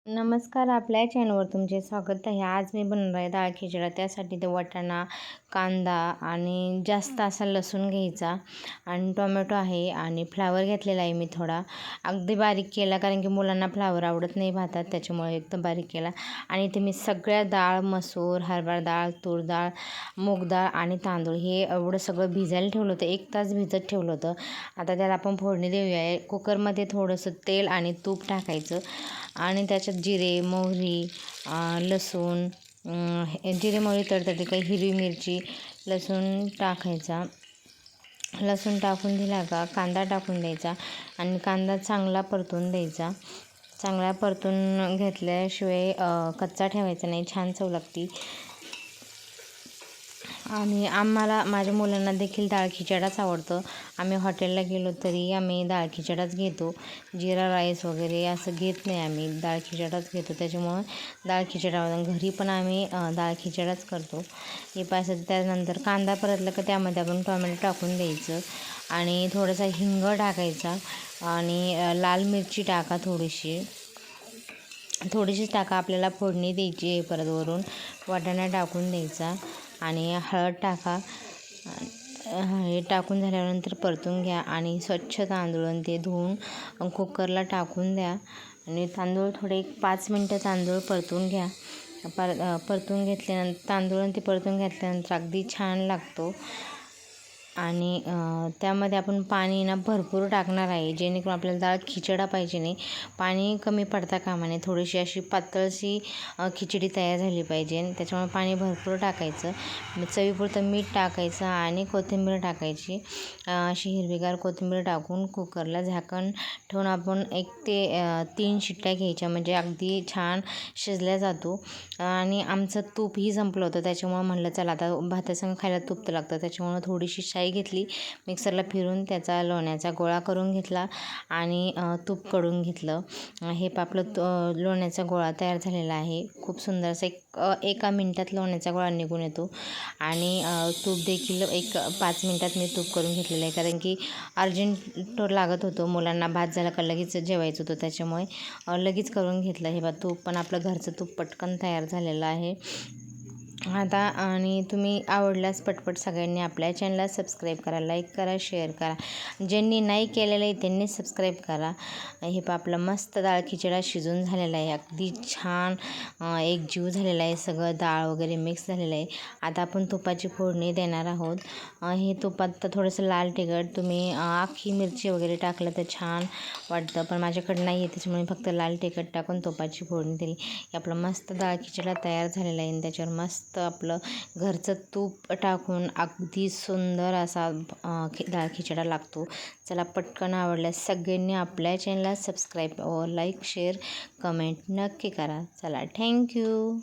नमस्कार. आपल्या चॅनलवर तुमचे स्वागत आहे. आज मी बनवणार आहे डाळ खिचडा. त्यासाठी ते वाटाणा, कांदा आणि जास्त असा लसूण घ्यायचा आणि टोमॅटो आहे आणि फ्लावर घेतलेला आहे मी थोडा. अगदी बारीक केला कारण की मुलांना फ्लावर आवडत नाही भातात, त्याच्यामुळे एकदम बारीक केला. आणि ते मी सगळ्या डाळ, मसूर, हरभरा डाळ, तूर डाळ, मूग डाळ आणि तांदूळ हे एवढं सगळं भिजायला ठेवलं होतं. 1 तास भिजत ठेवलं होतं. आता त्याला आपण फोडणी देऊया. कुकरमध्ये थोडंसं तेल आणि तूप टाकायचं आणि त्याच्यात जिरे, मोहरी, लसूण, जिरे मोहरी तडतडली काही हिरवी मिरची, लसूण टाकायचा. लसूण टाकून दिला का कांदा टाकून द्यायचा आणि कांदा चांगला परतून द्यायचा. चांगला परतून घेतल्याशिवाय कच्चा ठेवायचा नाही, छान चव लागते. आणि माझ्या मुलांना देखील डाळ खिचडाच आवडतं. आम्ही हॉटेलला गेलो तरी आम्ही डाळ खिचडाच घेतो. जिरा राईस वगैरे असं घेत नाही, आम्ही डाळ खिचडाच घेतो. त्याच्यामुळं डाळ खिचडा घरी पण आम्ही डाळ खिचडाच करतो. हे पाहिजे. त्यानंतर कांदा परतला का त्यामध्ये आपण टोमॅटो टाकून द्यायचं आणि थोडासा हिंग टाकायचा आणि लाल मिरची टाका थोडीशीच टाका. आपल्याला फोडणी द्यायची आहे. परत वरून वाटाणा टाकून द्यायचा आणि हळद टाका. हे टाकून झाल्यानंतर परतून घ्या आणि स्वच्छ तांदूळ ते धुवून कुकरला टाकून द्या आणि तांदूळ थोडे 5 मिनटं तांदूळ परतून घ्या. परतून घेतल्यानंतर तांदूळ ते परतून घेतल्यानंतर अगदी छान लागतो. आणि त्यामध्ये आपण पाणी भरपूर टाकणार आहे, जेणेकरून आपल्याला डाळ खिचडा पाहिजे नाही. पाणी कमी पडता कामा नये. थोडीशी अशी पातळशी खिचडी तयार झाली पाहिजे. त्याच्यामुळे पाणी भरपूर टाकायचं. चवीपुरतं मीठ टाकायचं आणि कोथिंबीर टाकायची. अशी हिरवीगार कोथिंबीर टाकून कुकरला झाकण ठेवून आपण 1 ते 3 शिट्ट्या घ्यायच्या, म्हणजे अगदी छान शिजल्या जातो. आणि आमचं तूपही संपलं होतं, त्याच्यामुळं म्हटलं चला आता भातासंग खायला तूप तर लागतं. त्याच्यामुळं थोडीशी शाई घेतली, मिक्सरला फिरून त्याचा लोण्याचा गोळा करून घेतला आणि तूप कढून घेतलं. हे आपलं लोण्याचा गोळा तयार झालेला आहे. खूप सुंदर असं 1 मिनिटात लोण्याचा गोळा निघून येतो. आणि तूप देखील 5 मिनिटात मी तूप करून घेतलेलं आहे, कारण की अर्जंट लागत होतं. मुलांना भात झाला का लगेच जेवायचं होतं, त्याच्यामुळे लगेच करून घेतलं. हे बा तूप पण आपलं घरचं तूप पटकन तयार झालेलं आहे आता. आणि तुम्ही आवडल्यास पटपट सगळ्यांनी आपल्या चॅनलला सबस्क्राईब करा, लाईक करा, शेअर करा. ज्यांनी नाही केलेलं आहे त्यांनी सबस्क्राईब करा. हे आपलं मस्त डाळ खिचडा शिजून झालेला आहे, अगदी छान एकजीव झालेला आहे. सगळं डाळ वगैरे मिक्स झालेलं आहे. आता आपण तुपाची फोडणी देणार आहोत. हे तुपात तर थोडंसं लाल तिखट, तुम्ही अख्खी मिरची वगैरे टाकलं तर छान वाटतं, पण माझ्याकडे नाही आहे, त्याच्यामुळे फक्त लाल तिखट टाकून तुपाची फोडणी दिली. आपला मस्त डाळ खिचडा तयार झालेला आहे. आणि त्याच्यावर मस्त आपलं घरचं तूप टाकून अगदी सुंदर असा डाळ खिचडा लागतो. चला, पटकन आवडल्यास सगळ्यांनी आपल्या चॅनलला सबस्क्राईब व लाईक, शेअर, कमेंट नक्की करा. चला, थँक्यू.